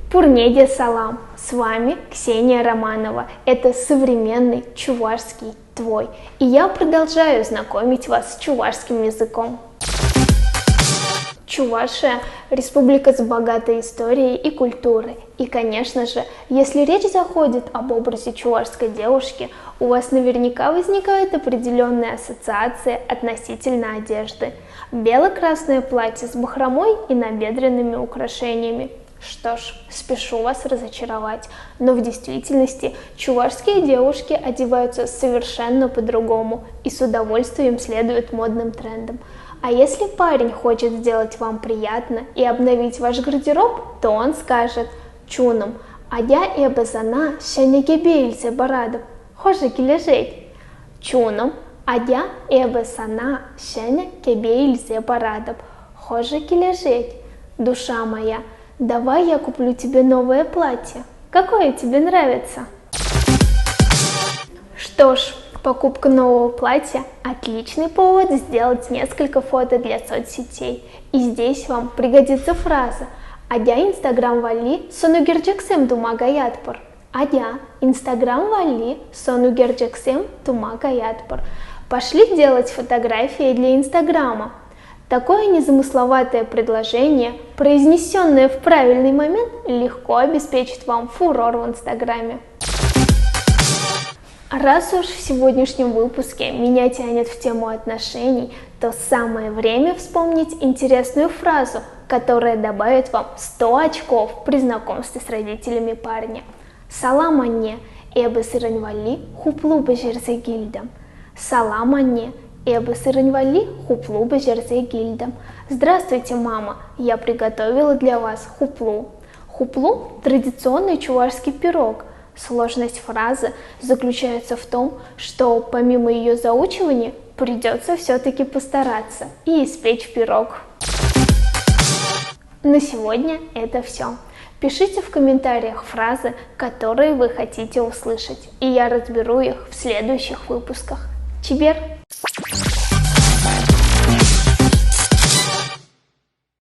Пурнеде салам! С вами Ксения Романова. Это современный чувашский твой. И я продолжаю знакомить вас с чувашским языком. Чувашия – республика с богатой историей и культурой. И, конечно же, если речь заходит об образе чувашской девушки, у вас наверняка возникают определенные ассоциации относительно одежды. Бело-красное платье с бахромой и набедренными украшениями. Что ж, спешу вас разочаровать, но в действительности чувашские девушки одеваются совершенно по-другому и с удовольствием следуют модным трендам. А если парень хочет сделать вам приятно и обновить ваш гардероб, то он скажет: «Чуном, адя и абазана шенеге бейльзе барадов, хоже килежеть». Чуном, адя и абазана шенеге бейльзе барадов, хоже килежеть. Душа моя, давай я куплю тебе новое платье. Какое тебе нравится? Что ж, покупка нового платья – отличный повод сделать несколько фото для соцсетей. И здесь вам пригодится фраза «Адя инстаграм вали сону герджексем тума гаятпор». «Адя инстаграм вали сону герджексем тума гаятпор». Пошли делать фотографии для инстаграма. Такое незамысловатое предложение, произнесенное в правильный момент, легко обеспечит вам фурор в Инстаграме. Раз уж в сегодняшнем выпуске меня тянет в тему отношений, то самое время вспомнить интересную фразу, которая добавит вам 100 очков при знакомстве с родителями парня. «Салам анне, эбы сыраньвали хуплу бежерзе гильдам». «Салам анне, эбы сыраньвали хуплу бежерзе гильдам». Здравствуйте, мама, я приготовила для вас хуплу. Хуплу – традиционный чувашский пирог. Сложность фразы заключается в том, что помимо ее заучивания придется все-таки постараться и испечь пирог. На сегодня это все. Пишите в комментариях фразы, которые вы хотите услышать, и я разберу их в следующих выпусках. Чибер!